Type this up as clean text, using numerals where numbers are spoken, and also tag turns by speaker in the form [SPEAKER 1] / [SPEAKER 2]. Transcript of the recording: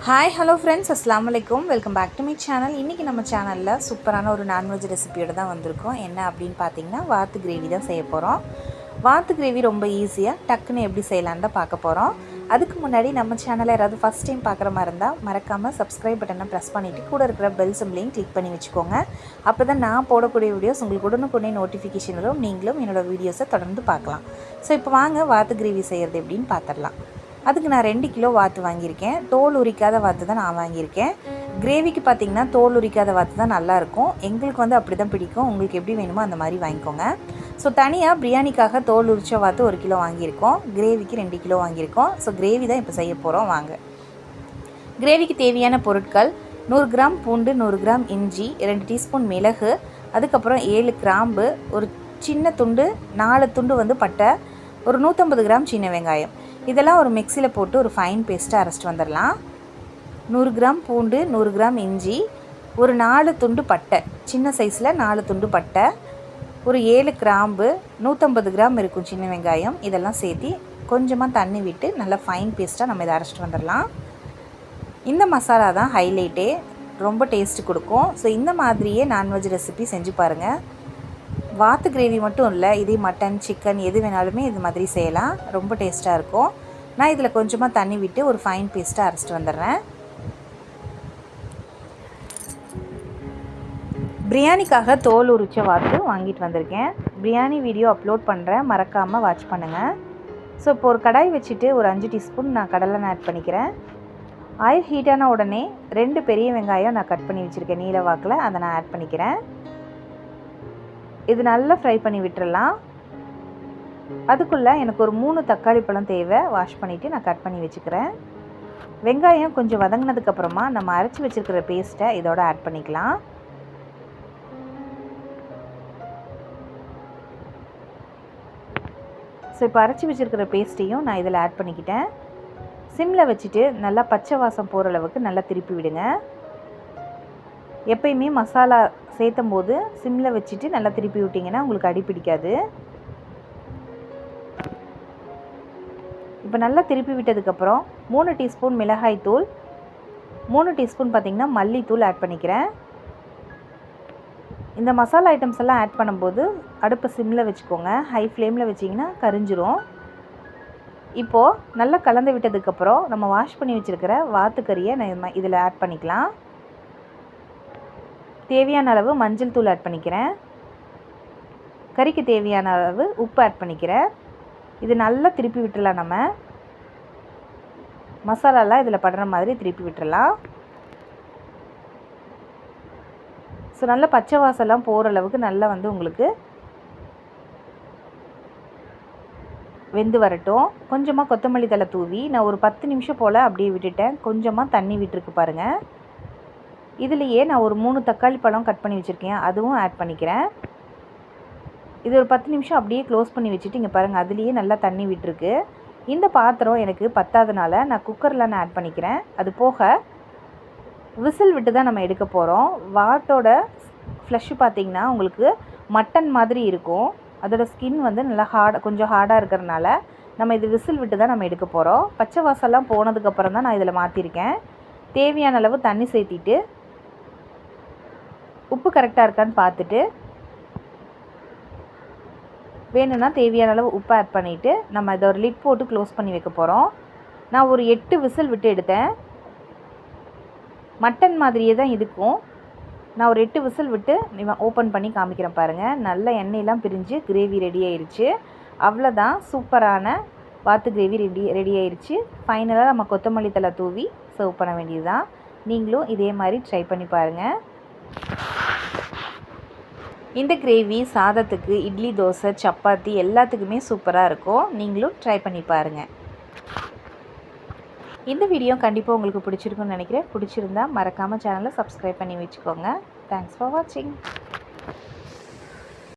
[SPEAKER 1] Hi hello friends, அஸ்ஸலாமு அலைக்கும். Welcome back to my channel. இன்றைக்கி நம்ம சேனலில் சூப்பரான ஒரு நான்வெஜ் ரெசிபியோடு தான் வந்திருக்கோம். என்ன அப்படின்னு பார்த்தீங்கன்னா, வாத்து கிரேவி தான் செய்ய போகிறோம். வாத்து கிரேவி ரொம்ப ஈஸியாக டக்குன்னு எப்படி செய்யலான்னு தான் பார்க்க போகிறோம். அதுக்கு முன்னாடி நம்ம சேனலை யாராவது ஃபஸ்ட் டைம் பார்க்குற மாதிரி இருந்தால் மறக்காமல் சப்ஸ்கிரைப் பட்டனை ப்ரெஸ் பண்ணிவிட்டு கூட இருக்கிற பெல் சிம்லையும் கிளிக் பண்ணி வச்சுக்கோங்க. அப்போ தான் நான் போடக்கூடிய வீடியோஸ் உங்களுக்கு உடனுக்குடனே நோட்டிஃபிகேஷன் வரும். நீங்களும் என்னோடய வீடியோஸை தொடர்ந்து பார்க்கலாம். ஸோ இப்போ வாங்க வாத்து கிரேவி செய்கிறது எப்படின்னு பார்த்துடலாம். அதுக்கு நான் 2 கிலோ வாத்து வாங்கியிருக்கேன். தோல் உரிக்காத வாத்து தான் நான் வாங்கியிருக்கேன். கிரேவிக்கு பார்த்திங்கன்னா தோல் உரிக்காத வாத்து தான் நல்லாயிருக்கும். எங்களுக்கு வந்து அப்படி தான் பிடிக்கும். உங்களுக்கு எப்படி வேணுமோ அந்த மாதிரி வாங்கிக்கோங்க. ஸோ தனியாக பிரியாணிக்காக தோல் உரிச்ச வாத்து 1 கிலோ வாங்கியிருக்கோம். கிரேவிக்கு 2 கிலோ வாங்கியிருக்கோம். ஸோ கிரேவி தான் இப்போ செய்ய போகிறோம். வாங்க. கிரேவிக்கு தேவையான பொருட்கள்: 100 கிராம் பூண்டு, 100 கிராம் இஞ்சி, 2 டீஸ்பூன் மிளகு, அதுக்கப்புறம் 7 கிராம்பு, ஒரு சின்ன துண்டு 4 துண்டு வந்து பட்டை, ஒரு 150 கிராம் சின்ன வெங்காயம். இதெல்லாம் ஒரு மிக்சியில் போட்டு ஒரு ஃபைன் பேஸ்ட்டாக அரைச்சிட்டு வந்துடலாம். 100 கிராம் பூண்டு, 100 கிராம் இஞ்சி, ஒரு 4 துண்டு பட்டை, சின்ன சைஸில் 4 துண்டு பட்டை, ஒரு 7 கிராம்பு, 150 கிராம் இருக்கும் சின்ன வெங்காயம். இதெல்லாம் சேர்த்து கொஞ்சமாக தண்ணி விட்டு நல்லா ஃபைன் பேஸ்ட்டாக நம்ம இதை அரைச்சிட்டு வந்துடலாம். இந்த மசாலா தான் ஹைலைட்டே, ரொம்ப டேஸ்ட்டு கொடுக்கும். ஸோ இந்த மாதிரியே நான்வெஜ் ரெசிபி செஞ்சு பாருங்கள். வாத்து கிரேவி மட்டும் இல்லை, இதே மட்டன், சிக்கன் எது வேணாலுமே இது மாதிரி செய்யலாம். ரொம்ப டேஸ்ட்டாக இருக்கும். நான் இதில் கொஞ்சமாக தண்ணி விட்டு ஒரு ஃபைன் பேஸ்ட்டாக அரைச்சிட்டு வந்துடுறேன். பிரியாணிக்காக தோல் உரிச்ச வாத்து வாங்கிட்டு வந்திருக்கேன். பிரியாணி வீடியோ அப்லோட் பண்ணுறேன், மறக்காமல் வாட்ச் பண்ணுங்கள். ஸோ இப்போ ஒரு கடாய் வச்சுட்டு ஒரு 5 டீஸ்பூன் நான் கடலெண்ணெய் ஆட் பண்ணிக்கிறேன். ஆயில் ஹீட்டான உடனே 2 பெரிய வெங்காயம் நான் கட் பண்ணி வச்சுருக்கேன் நீல வாக்கில், அதை நான் ஆட் பண்ணிக்கிறேன். இது நல்லா ஃப்ரை பண்ணி விட்டுறலாம். அதுக்குள்ளே எனக்கு ஒரு 3 தக்காளி பழம் தேவை. வாஷ் பண்ணிவிட்டு நான் கட் பண்ணி வச்சுக்கிறேன். வெங்காயம் கொஞ்சம் வதங்கினதுக்கப்புறமா நம்ம அரைச்சி வச்சுருக்கிற பேஸ்ட்டை இதோட ஆட் பண்ணிக்கலாம். ஸோ இப்போ அரைச்சி வச்சுருக்கிற பேஸ்ட்டையும் நான் இதில் ஆட் பண்ணிக்கிட்டேன். சிம்மில் வச்சுட்டு நல்லா பச்சை வாசம் போகிற அளவுக்கு நல்லா திருப்பி விடுங்க. எப்பயுமே மசாலா சேர்த்தும் போது சிம்மில் வச்சுட்டு நல்லா திருப்பி விட்டிங்கன்னா உங்களுக்கு அடி பிடிக்காது. இப்போ நல்லா திருப்பி விட்டதுக்கப்புறம் 3 டீஸ்பூன் மிளகாய் தூள், 3 டீஸ்பூன் பார்த்திங்கன்னா மல்லித்தூள் ஆட் பண்ணிக்கிறேன். இந்த மசாலா ஐட்டம்ஸ் எல்லாம் ஆட் பண்ணும்போது அடுப்பை சிம்மில் வச்சுக்கோங்க. ஹை ஃப்ளேமில் வச்சிங்கன்னா கரிஞ்சிரும். இப்போது நல்லா கலந்து விட்டதுக்கப்புறம் நம்ம வாஷ் பண்ணி வச்சுருக்கிற வாத்துக்கறியை நம்ம இதில் ஆட் பண்ணிக்கலாம். தேவையான அளவு மஞ்சள் தூள் ஆட் பண்ணிக்கிறேன். கறிக்கு தேவையான அளவு உப்பு ஆட் பண்ணிக்கிறேன். இது நல்லா திருப்பி விட்டுடலாம். நம்ம மசாலாலாம் இதில் படுற மாதிரி திருப்பி விட்டுடலாம். ஸோ நல்லா பச்சை வாசலாம் போகிற அளவுக்கு நல்லா வந்து உங்களுக்கு வெந்து வரட்டும். கொஞ்சமாக கொத்தமல்லி தழை தூவி நான் ஒரு 10 நிமிஷம் போல் அப்படியே விட்டுட்டேன். கொஞ்சமாக தண்ணி விட்டுருக்கு பாருங்கள். இதுலேயே நான் ஒரு 3 தக்காளி பழம் கட் பண்ணி வச்சுருக்கேன், அதுவும் ஆட் பண்ணிக்கிறேன். இது ஒரு 10 நிமிஷம் அப்படியே க்ளோஸ் பண்ணி வச்சுட்டு இங்கே பாருங்கள், அதுலேயே நல்லா தண்ணி விட்டுருக்கு. இந்த பாத்திரம் எனக்கு பத்தாதனால நான் குக்கரில் நான் ஆட் பண்ணிக்கிறேன். அது போக விசில் விட்டு தான் நம்ம எடுக்க போகிறோம். வாட்டோட ஃப்ளஷ்ஷு பார்த்திங்கன்னா உங்களுக்கு மட்டன் மாதிரி இருக்கும். அதோடய ஸ்கின் வந்து நல்லா கொஞ்சம் ஹார்டாக இருக்கிறதுனால நம்ம இது விசில் விட்டு தான் நம்ம எடுக்க போகிறோம். பச்சை வாசல்லாம் போனதுக்கப்புறம் தான் நான் இதில் மாற்றிருக்கேன். தேவையான அளவு தண்ணி சேர்த்திட்டு உப்பு கரெக்டாக இருக்கான்னு பார்த்துட்டு வேணும்னா தேவையான அளவு உப்பு ஆட் பண்ணிவிட்டு நம்ம இதை ஒரு லிட் போட்டு க்ளோஸ் பண்ணி வைக்க போகிறோம். நான் ஒரு 8 விசில் விட்டு எடுத்தேன். மட்டன் மாதிரியே தான் இருக்கும். நான் ஒரு 8 விசில் விட்டு ஓப்பன் பண்ணி காமிக்கிறேன் பாருங்கள். நல்ல எண்ணெயெல்லாம் பிரிஞ்சு கிரேவி ரெடி ஆயிடுச்சு. அவ்வளோதான், சூப்பரான வாத்து கிரேவி ரெடி ஆயிடுச்சு. ஃபைனலாக நம்ம கொத்தமல்லி தழை தூவி சர்வ் பண்ண வேண்டியது தான். நீங்களும் இதே மாதிரி ட்ரை பண்ணி பாருங்கள். இந்த கிரேவி சாதத்துக்கு, இட்லி, தோசை, சப்பாத்தி எல்லாத்துக்குமே சூப்பராக இருக்கும். நீங்களும் ட்ரை பண்ணி பாருங்கள். இந்த வீடியோ கண்டிப்பாக உங்களுக்கு பிடிச்சிருக்குன்னு நினைக்கிறேன். பிடிச்சிருந்தா மறக்காமல் சேனலை சப்ஸ்கிரைப் பண்ணி வச்சுக்கோங்க. தேங்க்ஸ் ஃபார் வாட்சிங்.